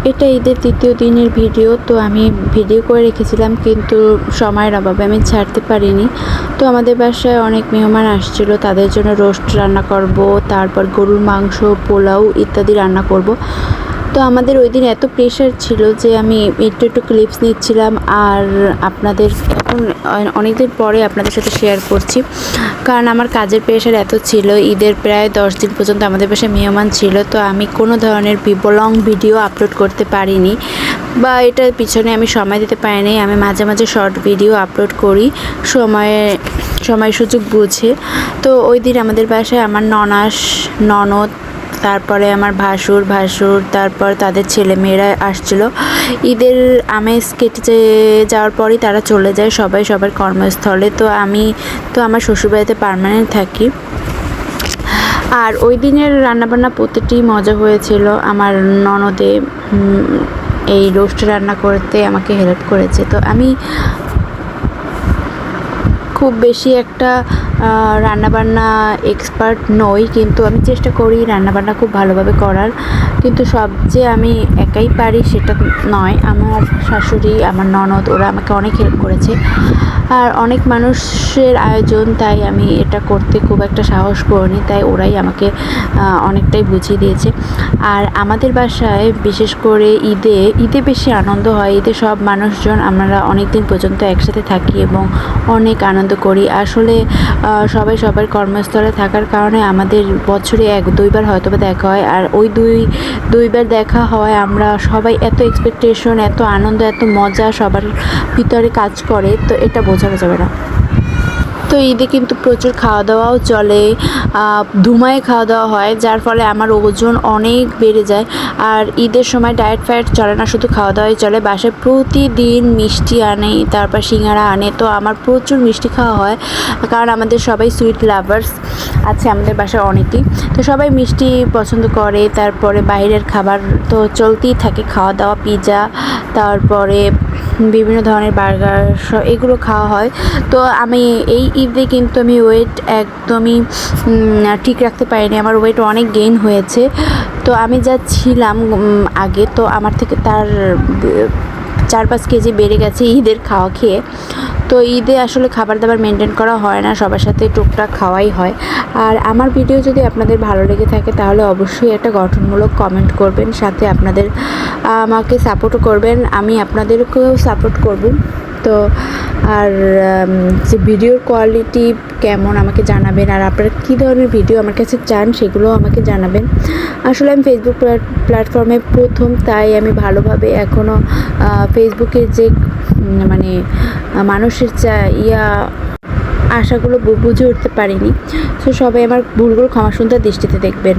এটা ঈদের তৃতীয় দিনের ভিডিও। তো আমি ভিডিও করে রেখেছিলাম, কিন্তু সময়ের অভাবে আমি ছাড়তে পারিনি। তো আমাদের বাসায় অনেক মেহমান আসছিল, তাদের জন্য রোস্ট রান্না করব, তারপর গরুর মাংস, পোলাও ইত্যাদি রান্না করব। তো আমাদের ওই দিন এত প্রেশার ছিল যে আমি একটু ক্লিপস নিচ্ছিলাম, আর আপনাদের এখন অনেক দিন পরে আপনাদের সাথে শেয়ার করছি, কারণ আমার কাজের প্রেশার এত ছিল। ঈদের প্রায় 10 দিন পর্যন্ত আমাদের বাসায় মেহমান ছিল, তো আমি কোনো ধরনের লং ভিডিও আপলোড করতে পারিনি, বা এটার পিছনে আমি সময় দিতে পারিনি। আমি মাঝে মাঝে শর্ট ভিডিও আপলোড করি সময় সুযোগ বুঝে। তো ওই দিন আমাদের বাসায় আমার ননদ, তারপরে আমার ভাসুর, তারপর তাদের ছেলেমেয়েরা আসছিল। ঈদের আমেজ কেটে যাওয়ার পরই তারা চলে যায় সবাই সবার কর্মস্থলে। তো আমি তো আমার শ্বশুরবাড়িতে পার্মানেন্ট থাকি। আর ওই দিনের রান্নাবান্না প্রতিটি মজা হয়েছিল। আমার ননদে এই রোস্ট রান্না করতে আমাকে হেল্প করেছে। তো আমি খুব বেশি একটা রান্নাবান্না এক্সপার্ট নই, কিন্তু আমি চেষ্টা করি রান্নাবান্না খুব ভালোভাবে করার। কিন্তু সব যে আমি একাই পারি সেটা নয়, আমার শাশুড়ি, আমার ননদ, ওরা আমাকে অনেক হেল্প করেছে। আর অনেক মানুষের আয়োজন, তাই আমি এটা করতে খুব একটা সাহস করিনি, তাই ওরাই আমাকে অনেকটাই বুঝিয়ে দিয়েছে। আর আমাদের বাসায় বিশেষ করে ঈদে বেশি আনন্দ হয়। ঈদে সব মানুষজন আমরা অনেক দিন পর্যন্ত একসাথে থাকি এবং অনেক আনন্দ করি। আসলে সবাই সবার কর্মস্থলে থাকার কারণে আমাদের বছরে 1-2বার হয়তো বা দেখা হয়, আর ওই দুইবার দেখা হয় আমরা সবাই এত এক্সপেকটেশন, এত আনন্দ, এত মজা সবার ভিতরে কাজ করে, তো এটা বোঝানো যাবে না। তো ঈদে কিন্তু প্রচুর খাওয়া দাওয়াও চলে, ধুমায় খাওয়া দাওয়া হয়, যার ফলে আমার ওজন অনেক বেড়ে যায়। আর ঈদের সময় ডায়েট ফায়েট চলে না, শুধু খাওয়া দাওয়াই চলে। বাসায় প্রতিদিন মিষ্টি আনে, তারপর সিঙ্গারা আনে, তো আমার প্রচুর মিষ্টি খাওয়া হয়, কারণ আমাদের সবাই সুইট লাভার্স আছে আমাদের বাসায় অনেকেই। তো সবাই মিষ্টি পছন্দ করে। তারপরে বাইরের খাবার তো চলতেই থাকে, খাওয়া দাওয়া, পিৎজা, তারপরে বিভিন্ন ধরনের বার্গার, এগুলো খাওয়া হয়। তো আমি এই ঈদে কিন্তু আমি ওয়েট একদমই ঠিক রাখতে পারিনি, আমার ওয়েট অনেক গেইন হয়েছে। তো আমি যা ছিলাম আগে, তো আমার থেকে তার 4-5 কেজি বেড়ে গেছে ঈদের খাওয়া খেয়ে। তো ঈদে আসলে খাবার দাবার মেনটেন করা হয় না, সবার সাথে টুকটাক খাওয়াই হয়। আর আমার ভিডিও যদি আপনাদের ভালো লেগে থাকে তাহলে অবশ্যই একটা গঠনমূলক কমেন্ট করবেন, সাথে আপনাদের আমাকে সাপোর্টও করবেন, আমি আপনাদেরকেও সাপোর্ট করব। তো আর যে ভিডিওর কোয়ালিটি কেমন আমাকে জানাবেন, আর আপনারা কী ধরনের ভিডিও আমার কাছে চান সেগুলোও আমাকে জানাবেন। আসলে আমি ফেসবুক প্ল্যাটফর্মে প্রথম, তাই আমি ভালোভাবে এখনও ফেসবুকের যে মানে মানুষের আশাগুলো বুঝে উঠতে পারিনি। তো সবাই আমার ভুলগুলো ক্ষমা সুন্দর দৃষ্টিতে দেখবেন।